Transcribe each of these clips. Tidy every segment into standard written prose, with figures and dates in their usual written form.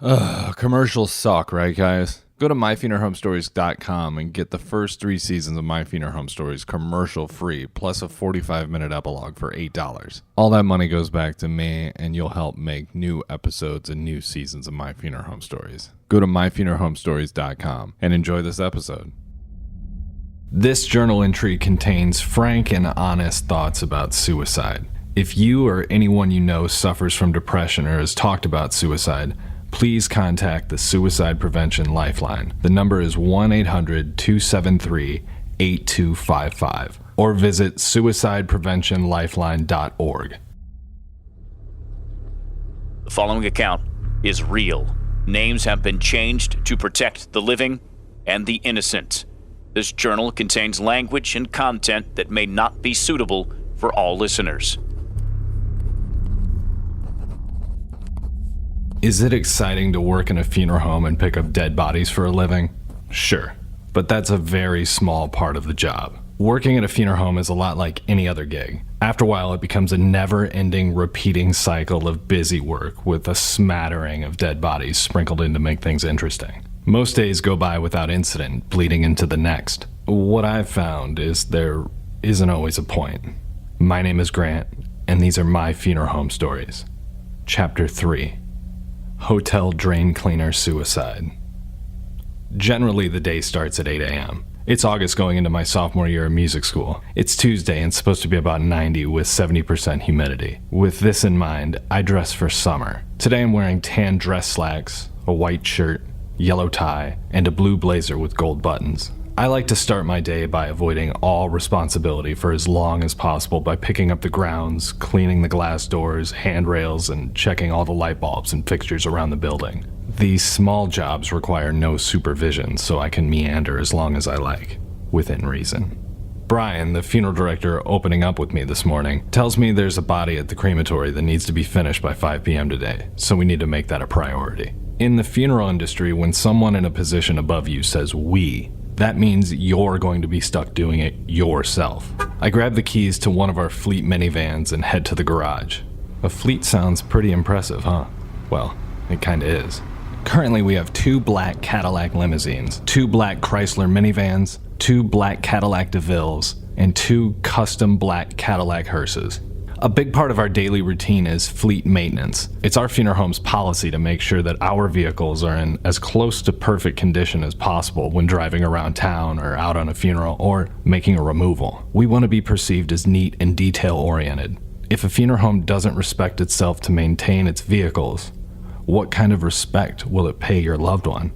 Commercials suck, right, guys? Go to myfuneralhomestories.com and get the first 3 seasons of My Funeral Home Stories commercial free, plus a 45-minute epilogue for $8. All that money goes back to me, and you'll help make new episodes and new seasons of My Funeral Home Stories. Go to myfuneralhomestories.com and enjoy this episode. This journal entry contains frank and honest thoughts about suicide. If you or anyone you know suffers from depression or has talked about suicide, please contact the Suicide Prevention Lifeline. The number is 1-800-273-8255 or visit suicidepreventionlifeline.org. The following account is real. Names have been changed to protect the living and the innocent. This journal contains language and content that may not be suitable for all listeners. Is it exciting to work in a funeral home and pick up dead bodies for a living? Sure, but that's a very small part of the job. Working at a funeral home is a lot like any other gig. After a while, it becomes a never-ending, repeating cycle of busy work with a smattering of dead bodies sprinkled in to make things interesting. Most days go by without incident, bleeding into the next. What I've found is there isn't always a point. My name is Grant, and these are my funeral home stories. Chapter 3. Hotel Drain Cleaner Suicide. Generally, the day starts at 8 a.m. It's August going into my sophomore year of music school. It's Tuesday and supposed to be about 90 with 70% humidity. With this in mind, I dress for summer. Today I'm wearing tan dress slacks, a white shirt, yellow tie, and a blue blazer with gold buttons. I like to start my day by avoiding all responsibility for as long as possible by picking up the grounds, cleaning the glass doors, handrails, and checking all the light bulbs and fixtures around the building. These small jobs require no supervision, so I can meander as long as I like, within reason. Brian, the funeral director opening up with me this morning, tells me there's a body at the crematory that needs to be finished by 5 p.m. today, so we need to make that a priority. In the funeral industry, when someone in a position above you says "we," that means you're going to be stuck doing it yourself. I grab the keys to one of our fleet minivans and head to the garage. A fleet sounds pretty impressive, huh? Well, it kinda is. Currently we have 2 black Cadillac limousines, 2 black Chrysler minivans, 2 black Cadillac DeVilles, and 2 custom black Cadillac hearses. A big part of our daily routine is fleet maintenance. It's our funeral home's policy to make sure that our vehicles are in as close to perfect condition as possible when driving around town or out on a funeral or making a removal. We want to be perceived as neat and detail-oriented. If a funeral home doesn't respect itself to maintain its vehicles, what kind of respect will it pay your loved one?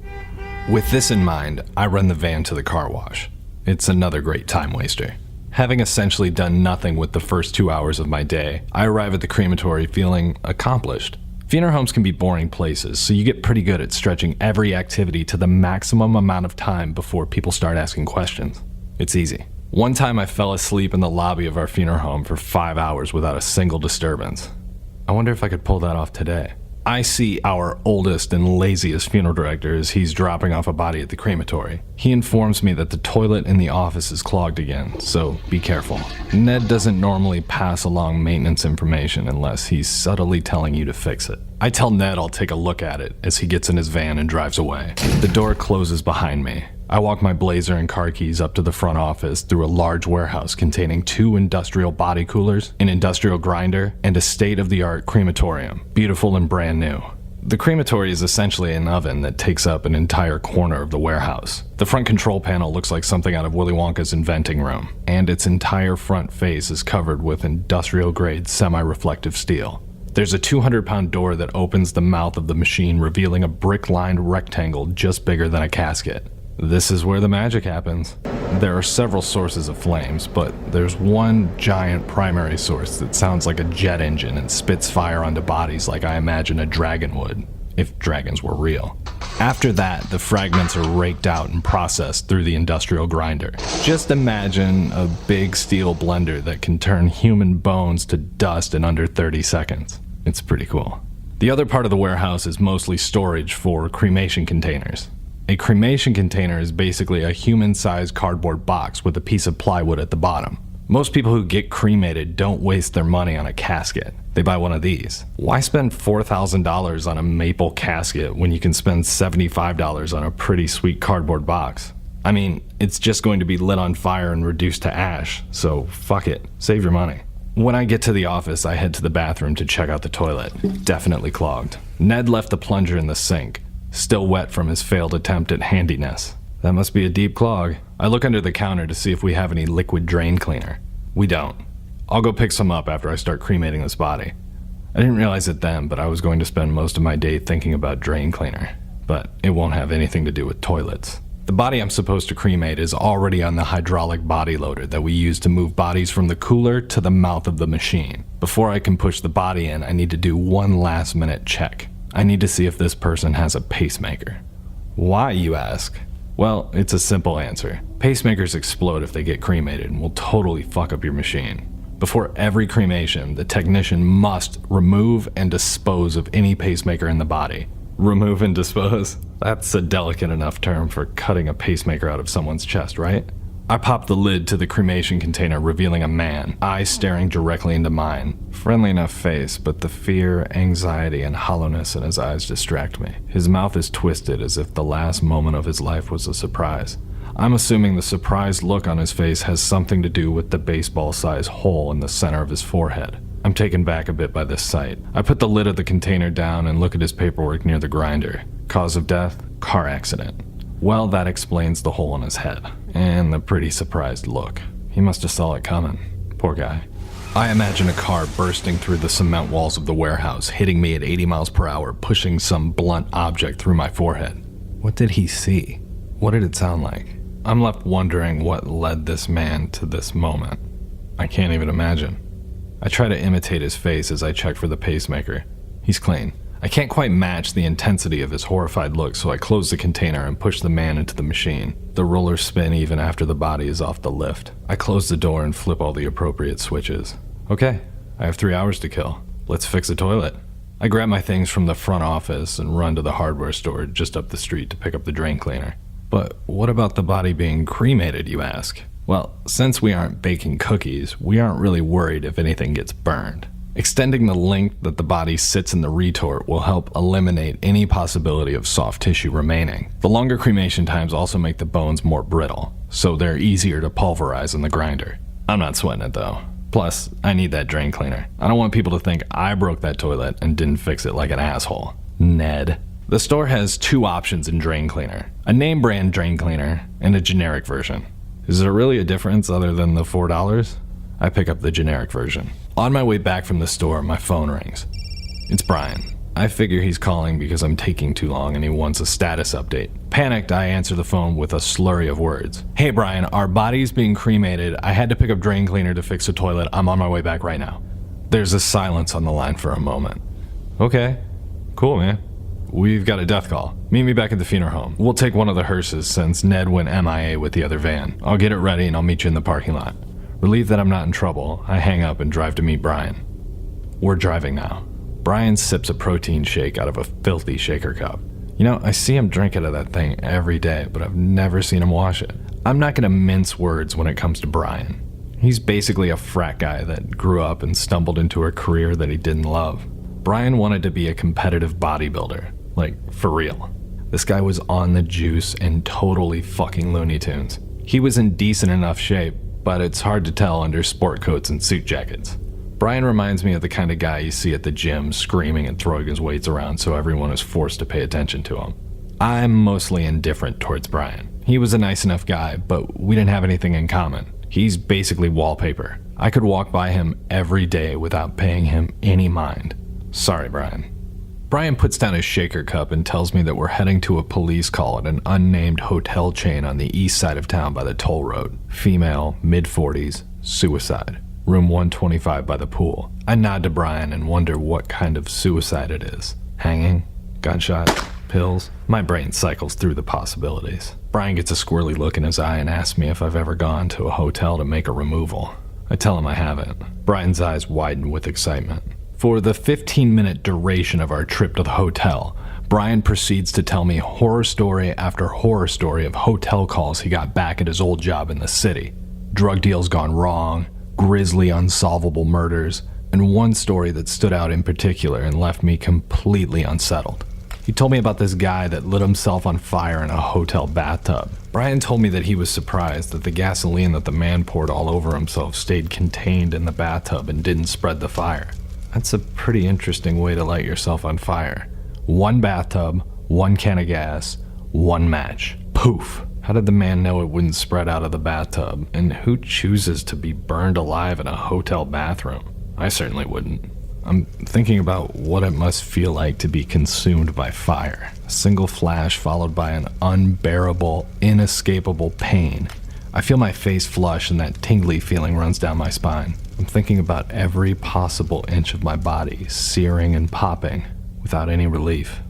With this in mind, I run the van to the car wash. It's another great time waster. Having essentially done nothing with the first 2 hours of my day, I arrive at the crematory feeling accomplished. Funeral homes can be boring places, so you get pretty good at stretching every activity to the maximum amount of time before people start asking questions. It's easy. One time I fell asleep in the lobby of our funeral home for 5 hours without a single disturbance. I wonder if I could pull that off today. I see our oldest and laziest funeral director as he's dropping off a body at the crematory. He informs me that the toilet in the office is clogged again, so be careful. Ned doesn't normally pass along maintenance information unless he's subtly telling you to fix it. I tell Ned I'll take a look at it as he gets in his van and drives away. The door closes behind me. I walk my blazer and car keys up to the front office through a large warehouse containing 2 industrial body coolers, an industrial grinder, and a state-of-the-art crematorium, beautiful and brand new. The crematory is essentially an oven that takes up an entire corner of the warehouse. The front control panel looks like something out of Willy Wonka's inventing room, and its entire front face is covered with industrial-grade semi-reflective steel. There's a 200-pound door that opens the mouth of the machine, revealing a brick-lined rectangle just bigger than a casket. This is where the magic happens. There are several sources of flames, but there's one giant primary source that sounds like a jet engine and spits fire onto bodies like I imagine a dragon would, if dragons were real. After that, the fragments are raked out and processed through the industrial grinder. Just imagine a big steel blender that can turn human bones to dust in under 30 seconds. It's pretty cool. The other part of the warehouse is mostly storage for cremation containers. A cremation container is basically a human-sized cardboard box with a piece of plywood at the bottom. Most people who get cremated don't waste their money on a casket. They buy one of these. Why spend $4,000 on a maple casket when you can spend $75 on a pretty sweet cardboard box? I mean, it's just going to be lit on fire and reduced to ash, so fuck it. Save your money. When I get to the office, I head to the bathroom to check out the toilet. Definitely clogged. Ned left the plunger in the sink, still wet from his failed attempt at handiness. That must be a deep clog. I look under the counter to see if we have any liquid drain cleaner. We don't. I'll go pick some up after I start cremating this body. I didn't realize it then, but I was going to spend most of my day thinking about drain cleaner. But it won't have anything to do with toilets. The body I'm supposed to cremate is already on the hydraulic body loader that we use to move bodies from the cooler to the mouth of the machine. Before I can push the body in, I need to do one last minute check. I need to see if this person has a pacemaker. Why, you ask? Well, it's a simple answer. Pacemakers explode if they get cremated and will totally fuck up your machine. Before every cremation, the technician must remove and dispose of any pacemaker in the body. Remove and dispose? That's a delicate enough term for cutting a pacemaker out of someone's chest, right? I pop the lid to the cremation container, revealing a man, eyes staring directly into mine. Friendly enough face, but the fear, anxiety, and hollowness in his eyes distract me. His mouth is twisted as if the last moment of his life was a surprise. I'm assuming the surprised look on his face has something to do with the baseball-sized hole in the center of his forehead. I'm taken back a bit by this sight. I put the lid of the container down and look at his paperwork near the grinder. Cause of death? Car accident. Well, that explains the hole in his head, and the pretty surprised look. He must have saw it coming. Poor guy. I imagine a car bursting through the cement walls of the warehouse, hitting me at 80 miles per hour, pushing some blunt object through my forehead. What did he see? What did it sound like? I'm left wondering what led this man to this moment. I can't even imagine. I try to imitate his face as I check for the pacemaker. He's clean. I can't quite match the intensity of his horrified look, so I close the container and push the man into the machine. The rollers spin even after the body is off the lift. I close the door and flip all the appropriate switches. Okay, I have 3 hours to kill. Let's fix a toilet. I grab my things from the front office and run to the hardware store just up the street to pick up the drain cleaner. But what about the body being cremated, you ask? Well, since we aren't baking cookies, we aren't really worried if anything gets burned. Extending the length that the body sits in the retort will help eliminate any possibility of soft tissue remaining. The longer cremation times also make the bones more brittle, so they're easier to pulverize in the grinder. I'm not sweating it though. Plus, I need that drain cleaner. I don't want people to think I broke that toilet and didn't fix it like an asshole. Ned. The store has 2 options in drain cleaner. A name brand drain cleaner and a generic version. Is there really a difference other than the $4? I pick up the generic version. On my way back from the store, my phone rings. It's Brian. I figure he's calling because I'm taking too long and he wants a status update. Panicked, I answer the phone with a slurry of words. Hey Brian, our body's being cremated. I had to pick up drain cleaner to fix the toilet. I'm on my way back right now. There's a silence on the line for a moment. Okay, cool man. We've got a death call. Meet me back at the funeral home. We'll take one of the hearses since Ned went MIA with the other van. I'll get it ready and I'll meet you in the parking lot. Relieved that I'm not in trouble, I hang up and drive to meet Brian. We're driving now. Brian sips a protein shake out of a filthy shaker cup. You know, I see him drink out of that thing every day, but I've never seen him wash it. I'm not gonna mince words when it comes to Brian. He's basically a frat guy that grew up and stumbled into a career that he didn't love. Brian wanted to be a competitive bodybuilder. Like, for real. This guy was on the juice and totally fucking Looney Tunes. He was in decent enough shape, but it's hard to tell under sport coats and suit jackets. Brian reminds me of the kind of guy you see at the gym screaming and throwing his weights around so everyone is forced to pay attention to him. I'm mostly indifferent towards Brian. He was a nice enough guy, but we didn't have anything in common. He's basically wallpaper. I could walk by him every day without paying him any mind. Sorry, Brian. Brian puts down his shaker cup and tells me that we're heading to a police call at an unnamed hotel chain on the east side of town by the toll road. Female, mid-40s, suicide. Room 125 by the pool. I nod to Brian and wonder what kind of suicide it is. Hanging? Gunshot? Pills? My brain cycles through the possibilities. Brian gets a squirrely look in his eye and asks me if I've ever gone to a hotel to make a removal. I tell him I haven't. Brian's eyes widen with excitement. For the 15-minute duration of our trip to the hotel, Brian proceeds to tell me horror story after horror story of hotel calls he got back at his old job in the city. Drug deals gone wrong, grisly, unsolvable murders, and one story that stood out in particular and left me completely unsettled. He told me about this guy that lit himself on fire in a hotel bathtub. Brian told me that he was surprised that the gasoline that the man poured all over himself stayed contained in the bathtub and didn't spread the fire. That's a pretty interesting way to light yourself on fire. One bathtub, one can of gas, one match. Poof! How did the man know it wouldn't spread out of the bathtub? And who chooses to be burned alive in a hotel bathroom? I certainly wouldn't. I'm thinking about what it must feel like to be consumed by fire. A single flash followed by an unbearable, inescapable pain. I feel my face flush and that tingly feeling runs down my spine. I'm thinking about every possible inch of my body searing and popping without any relief.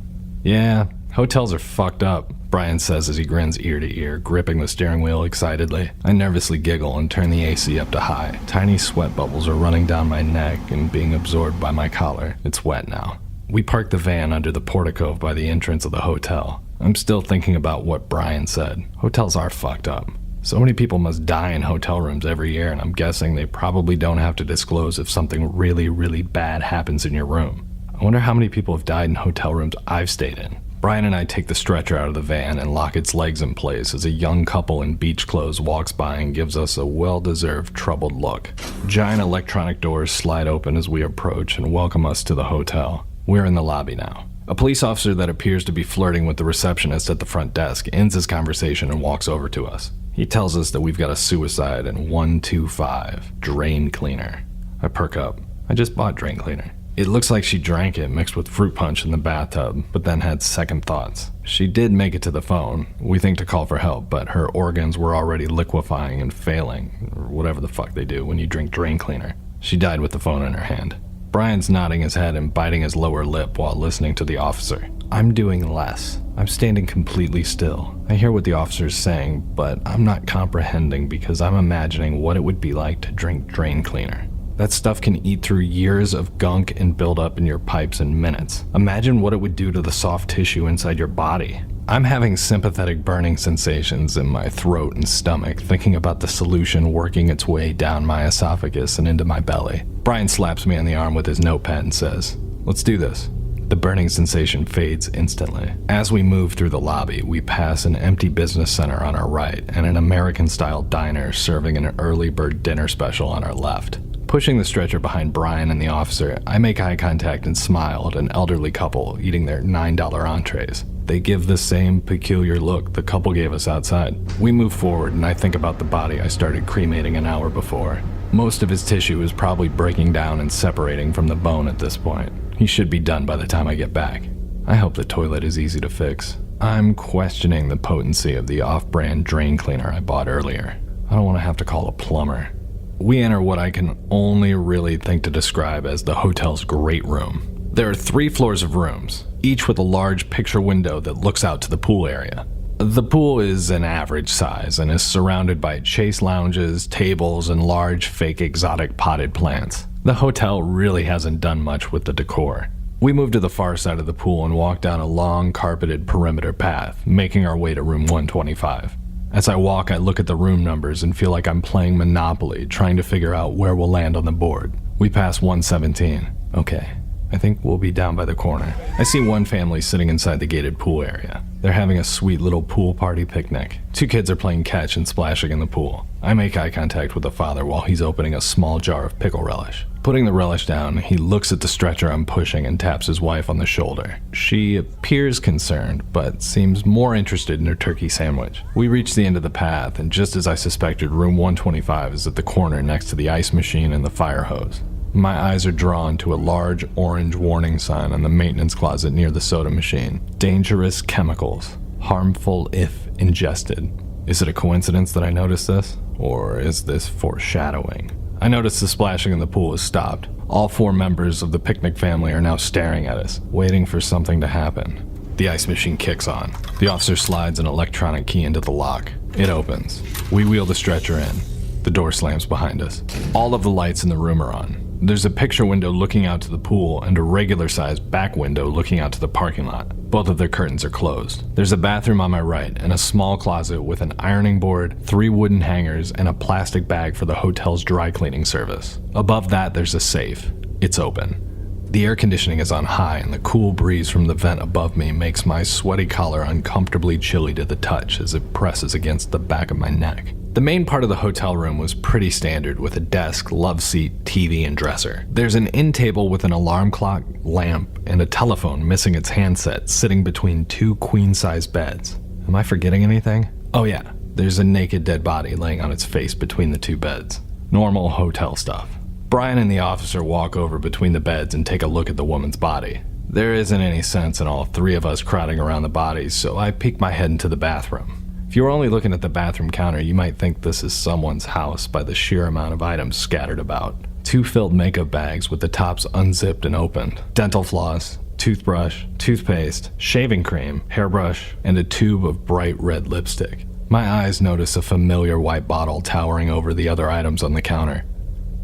Yeah, hotels are fucked up, Brian says as he grins ear to ear, gripping the steering wheel excitedly. I nervously giggle and turn the AC up to high. Tiny sweat bubbles are running down my neck and being absorbed by my collar. It's wet now. We park the van under the portico by the entrance of the hotel. I'm still thinking about what Brian said. Hotels are fucked up. So many people must die in hotel rooms every year, and I'm guessing they probably don't have to disclose if something really, really bad happens in your room. I wonder how many people have died in hotel rooms I've stayed in. Brian and I take the stretcher out of the van and lock its legs in place as a young couple in beach clothes walks by and gives us a well-deserved troubled look. Giant electronic doors slide open as we approach and welcome us to the hotel. We're in the lobby now. A police officer that appears to be flirting with the receptionist at the front desk ends his conversation and walks over to us. He tells us that we've got a suicide in 125, drain cleaner. I perk up. I just bought drain cleaner. It looks like she drank it mixed with fruit punch in the bathtub, but then had second thoughts. She did make it to the phone, we think to call for help, but her organs were already liquefying and failing, or whatever the fuck they do when you drink drain cleaner. She died with the phone in her hand. Brian's nodding his head and biting his lower lip while listening to the officer. I'm doing less. I'm standing completely still. I hear what the officer's saying, but I'm not comprehending because I'm imagining what it would be like to drink drain cleaner. That stuff can eat through years of gunk and build up in your pipes in minutes. Imagine what it would do to the soft tissue inside your body. I'm having sympathetic burning sensations in my throat and stomach, thinking about the solution working its way down my esophagus and into my belly. Brian slaps me on the arm with his notepad and says, "Let's do this." The burning sensation fades instantly. As we move through the lobby, we pass an empty business center on our right and an American-style diner serving an early bird dinner special on our left. Pushing the stretcher behind Brian and the officer, I make eye contact and smile at an elderly couple eating their $9 entrees. They give the same peculiar look the couple gave us outside. We move forward and I think about the body I started cremating an hour before. Most of his tissue is probably breaking down and separating from the bone at this point. He should be done by the time I get back. I hope the toilet is easy to fix. I'm questioning the potency of the off-brand drain cleaner I bought earlier. I don't want to have to call a plumber. We enter what I can only really think to describe as the hotel's great room. There are 3 floors of rooms, each with a large picture window that looks out to the pool area. The pool is an average size and is surrounded by chase lounges, tables, and large fake exotic potted plants. The hotel really hasn't done much with the decor. We move to the far side of the pool and walk down a long carpeted perimeter path, making our way to room 125. As I walk, I look at the room numbers and feel like I'm playing Monopoly, trying to figure out where we'll land on the board. We pass 117. Okay, I think we'll be down by the corner. I see one family sitting inside the gated pool area. They're having a sweet little pool party picnic. 2 kids are playing catch and splashing in the pool. I make eye contact with the father while he's opening a small jar of pickle relish. Putting the relish down, he looks at the stretcher I'm pushing and taps his wife on the shoulder. She appears concerned, but seems more interested in her turkey sandwich. We reach the end of the path, and just as I suspected, room 125 is at the corner next to the ice machine and the fire hose. My eyes are drawn to a large orange warning sign on the maintenance closet near the soda machine. Dangerous chemicals. Harmful if ingested. Is it a coincidence that I noticed this? Or is this foreshadowing? I notice the splashing in the pool has stopped. All 4 members of the picnic family are now staring at us, waiting for something to happen. The ice machine kicks on. The officer slides an electronic key into the lock. It opens. We wheel the stretcher in. The door slams behind us. All of the lights in the room are on. There's a picture window looking out to the pool and a regular-sized back window looking out to the parking lot. Both of their curtains are closed. There's a bathroom on my right and a small closet with an ironing board, 3 wooden hangers, and a plastic bag for the hotel's dry cleaning service. Above that, there's a safe. It's open. The air conditioning is on high, and the cool breeze from the vent above me makes my sweaty collar uncomfortably chilly to the touch as it presses against the back of my neck. The main part of the hotel room was pretty standard, with a desk, love seat, TV, and dresser. There's an end table with an alarm clock, lamp, and a telephone missing its handset sitting between 2 queen-size beds. Am I forgetting anything? Oh yeah, there's a naked dead body laying on its face between the 2 beds. Normal hotel stuff. Brian and the officer walk over between the beds and take a look at the woman's body. There isn't any sense in all 3 of us crowding around the bodies, so I peek my head into the bathroom. If you were only looking at the bathroom counter, you might think this is someone's house by the sheer amount of items scattered about. 2 filled makeup bags with the tops unzipped and opened, dental floss, toothbrush, toothpaste, shaving cream, hairbrush, and a tube of bright red lipstick. My eyes notice a familiar white bottle towering over the other items on the counter.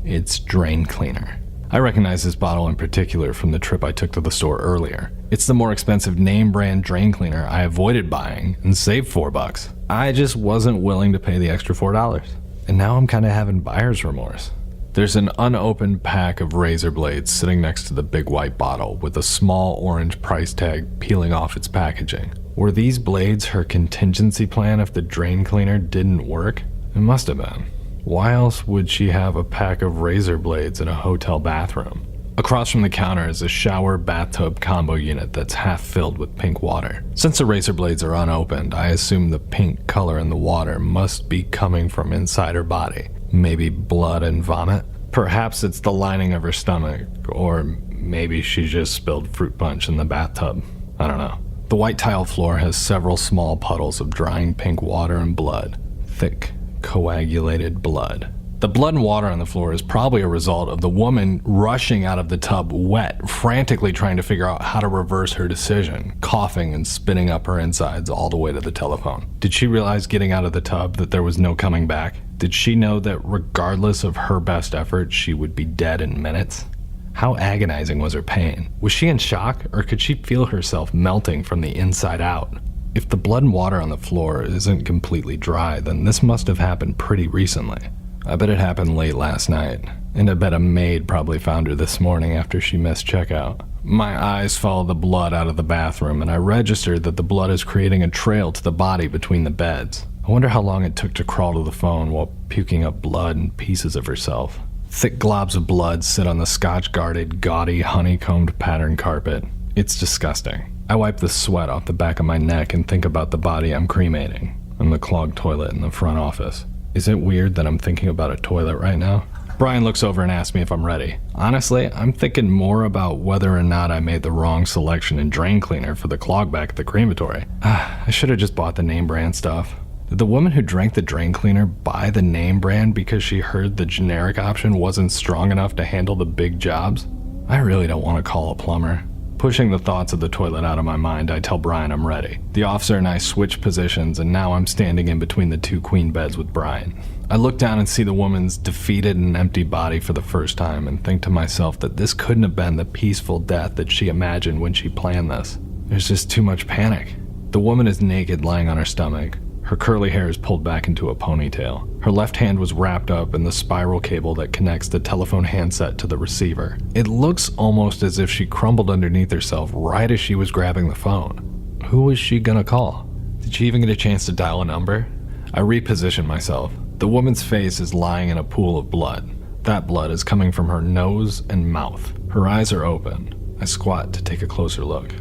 It's drain cleaner. I recognize this bottle in particular from the trip I took to the store earlier. It's the more expensive name brand drain cleaner I avoided buying and saved $4. I just wasn't willing to pay the extra $4. And now I'm kind of having buyer's remorse. There's an unopened pack of razor blades sitting next to the big white bottle with a small orange price tag peeling off its packaging. Were these blades her contingency plan if the drain cleaner didn't work? It must have been. Why else would she have a pack of razor blades in a hotel bathroom? Across from the counter is a shower bathtub combo unit that's half filled with pink water. Since the razor blades are unopened, I assume the pink color in the water must be coming from inside her body. Maybe blood and vomit? Perhaps it's the lining of her stomach, or maybe she just spilled fruit punch in the bathtub. I don't know. The white tile floor has several small puddles of drying pink water and blood. Thick, coagulated blood. The blood and water on the floor is probably a result of the woman rushing out of the tub wet, frantically trying to figure out how to reverse her decision, coughing and spitting up her insides all the way to the telephone. Did she realize getting out of the tub that there was no coming back? Did she know that regardless of her best effort, she would be dead in minutes? How agonizing was her pain? Was she in shock, or could she feel herself melting from the inside out? If the blood and water on the floor isn't completely dry, then this must have happened pretty recently. I bet it happened late last night, and I bet a maid probably found her this morning after she missed checkout. My eyes follow the blood out of the bathroom, and I registered that the blood is creating a trail to the body between the beds. I wonder how long it took to crawl to the phone while puking up blood and pieces of herself. Thick globs of blood sit on the scotch-guarded, gaudy, honeycombed pattern carpet. It's disgusting. I wipe the sweat off the back of my neck and think about the body I'm cremating and the clogged toilet in the front office. Is it weird that I'm thinking about a toilet right now? Brian looks over and asks me if I'm ready. Honestly, I'm thinking more about whether or not I made the wrong selection in drain cleaner for the clog back at the crematory. I should have just bought the name brand stuff. Did the woman who drank the drain cleaner buy the name brand because she heard the generic option wasn't strong enough to handle the big jobs? I really don't want to call a plumber. Pushing the thoughts of the toilet out of my mind, I tell Brian I'm ready. The officer and I switch positions, and now I'm standing in between the 2 queen beds with Brian. I look down and see the woman's defeated and empty body for the first time and think to myself that this couldn't have been the peaceful death that she imagined when she planned this. There's just too much panic. The woman is naked, lying on her stomach. Her curly hair is pulled back into a ponytail. Her left hand was wrapped up in the spiral cable that connects the telephone handset to the receiver. It looks almost as if she crumbled underneath herself right as she was grabbing the phone. Who was she gonna call? Did she even get a chance to dial a number? I reposition myself. The woman's face is lying in a pool of blood. That blood is coming from her nose and mouth. Her eyes are open. I squat to take a closer look.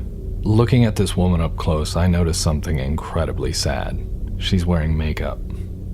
Looking at this woman up close, I notice something incredibly sad. She's wearing makeup.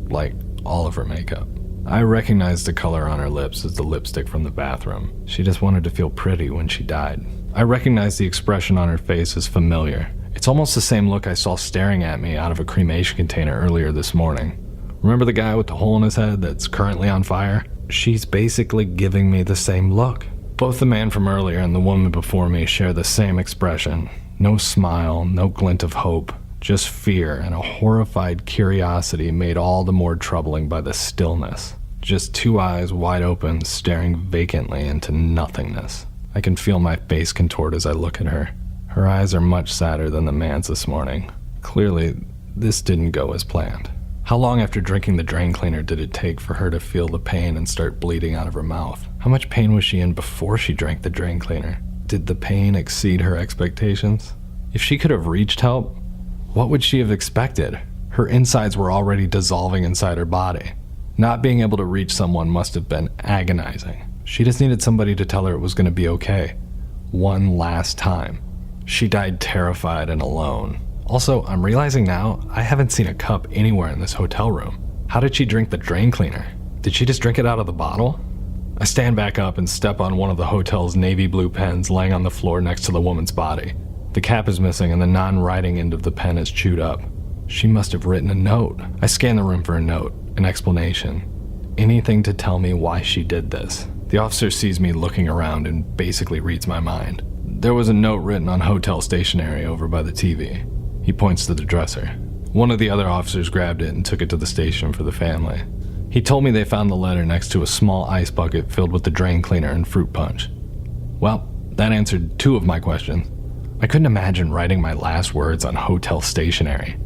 Like, all of her makeup. I recognize the color on her lips as the lipstick from the bathroom. She just wanted to feel pretty when she died. I recognize the expression on her face as familiar. It's almost the same look I saw staring at me out of a cremation container earlier this morning. Remember the guy with the hole in his head that's currently on fire? She's basically giving me the same look. Both the man from earlier and the woman before me share the same expression. No smile, no glint of hope. Just fear and a horrified curiosity made all the more troubling by the stillness. Just two eyes wide open, staring vacantly into nothingness. I can feel my face contort as I look at her. Her eyes are much sadder than the man's this morning. Clearly, this didn't go as planned. How long after drinking the drain cleaner did it take for her to feel the pain and start bleeding out of her mouth? How much pain was she in before she drank the drain cleaner? Did the pain exceed her expectations? If she could have reached help, what would she have expected? Her insides were already dissolving inside her body. Not being able to reach someone must have been agonizing. She just needed somebody to tell her it was going to be okay. One last time. She died terrified and alone. Also, I'm realizing now, I haven't seen a cup anywhere in this hotel room. How did she drink the drain cleaner? Did she just drink it out of the bottle? I stand back up and step on one of the hotel's navy blue pens laying on the floor next to the woman's body. The cap is missing and the non-writing end of the pen is chewed up. She must have written a note. I scan the room for a note, an explanation. Anything to tell me why she did this. The officer sees me looking around and basically reads my mind. There was a note written on hotel stationery over by the TV. He points to the dresser. One of the other officers grabbed it and took it to the station for the family. He told me they found the letter next to a small ice bucket filled with the drain cleaner and fruit punch. Well, that answered two of my questions. I couldn't imagine writing my last words on hotel stationery.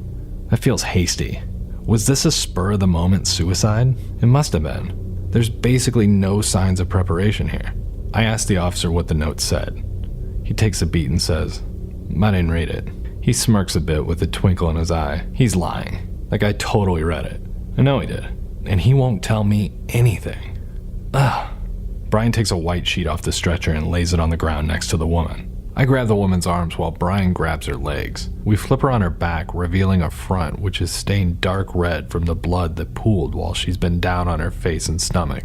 That feels hasty. Was this a spur-of-the-moment suicide? It must have been. There's basically no signs of preparation here. I asked the officer what the note said. He takes a beat and says, I didn't read it. He smirks a bit with a twinkle in his eye. He's lying. Like I totally read it. I know he did. And he won't tell me anything. Ugh. Brian takes a white sheet off the stretcher and lays it on the ground next to the woman. I grab the woman's arms while Brian grabs her legs. We flip her on her back, revealing a front which is stained dark red from the blood that pooled while she's been down on her face and stomach.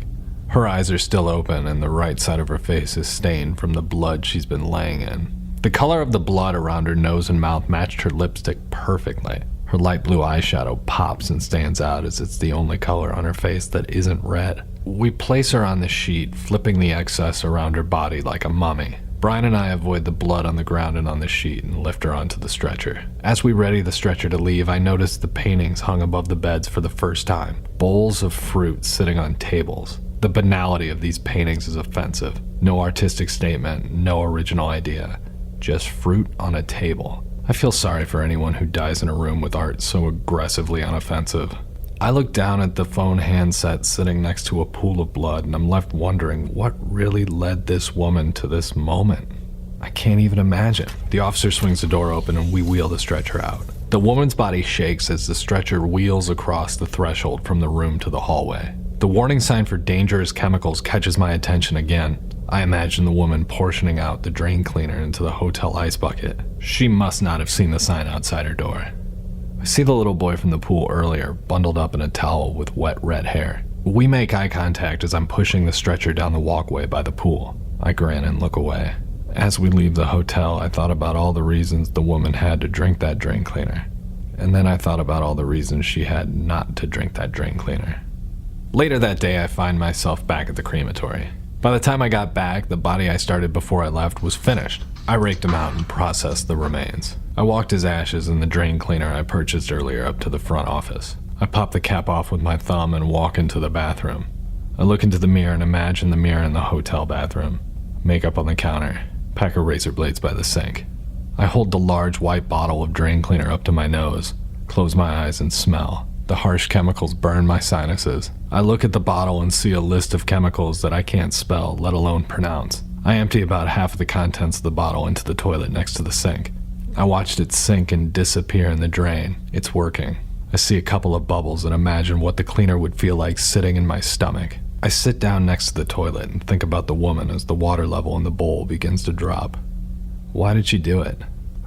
Her eyes are still open and the right side of her face is stained from the blood she's been laying in. The color of the blood around her nose and mouth matched her lipstick perfectly. Her light blue eyeshadow pops and stands out as it's the only color on her face that isn't red. We place her on the sheet, flipping the excess around her body like a mummy. Brian and I avoid the blood on the ground and on the sheet and lift her onto the stretcher. As we ready the stretcher to leave, I notice the paintings hung above the beds for the first time. Bowls of fruit sitting on tables. The banality of these paintings is offensive. No artistic statement, no original idea. Just fruit on a table. I feel sorry for anyone who dies in a room with art so aggressively unoffensive. I look down at the phone handset sitting next to a pool of blood and I'm left wondering what really led this woman to this moment. I can't even imagine. The officer swings the door open and we wheel the stretcher out. The woman's body shakes as the stretcher wheels across the threshold from the room to the hallway. The warning sign for dangerous chemicals catches my attention again. I imagine the woman portioning out the drain cleaner into the hotel ice bucket. She must not have seen the sign outside her door. I see the little boy from the pool earlier, bundled up in a towel with wet red hair. We make eye contact as I'm pushing the stretcher down the walkway by the pool. I grin and look away. As we leave the hotel, I thought about all the reasons the woman had to drink that drain cleaner. And then I thought about all the reasons she had not to drink that drain cleaner. Later that day, I find myself back at the crematory. By the time I got back, the body I started before I left was finished. I raked him out and processed the remains. I walked his ashes and the drain cleaner I purchased earlier up to the front office. I pop the cap off with my thumb and walk into the bathroom. I look into the mirror and imagine the mirror in the hotel bathroom. Makeup on the counter. Pack of razor blades by the sink. I hold the large white bottle of drain cleaner up to my nose, close my eyes and smell. The harsh chemicals burn my sinuses. I look at the bottle and see a list of chemicals that I can't spell, let alone pronounce. I empty about half of the contents of the bottle into the toilet next to the sink. I watched it sink and disappear in the drain. It's working. I see a couple of bubbles and imagine what the cleaner would feel like sitting in my stomach. I sit down next to the toilet and think about the woman as the water level in the bowl begins to drop. Why did she do it?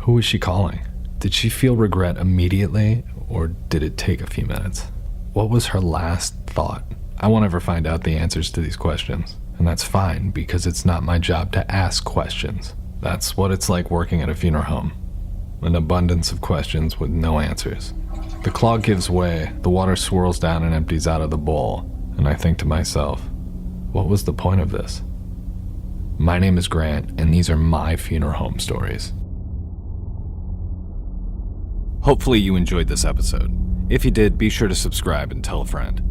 Who was she calling? Did she feel regret immediately, or did it take a few minutes? What was her last thought? I won't ever find out the answers to these questions. And that's fine, because it's not my job to ask questions. That's what it's like working at a funeral home. An abundance of questions with no answers. The clog gives way, the water swirls down and empties out of the bowl, and I think to myself, what was the point of this? My name is Grant, and these are my funeral home stories. Hopefully you enjoyed this episode. If you did, be sure to subscribe and tell a friend.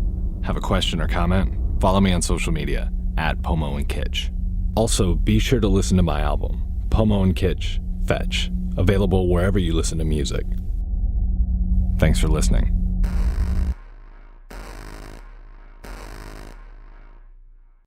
Have a question or comment? Follow me on social media at Pomo and Kitch. Also, be sure to listen to my album, Pomo and Kitch, Fetch, available wherever you listen to music. Thanks for listening.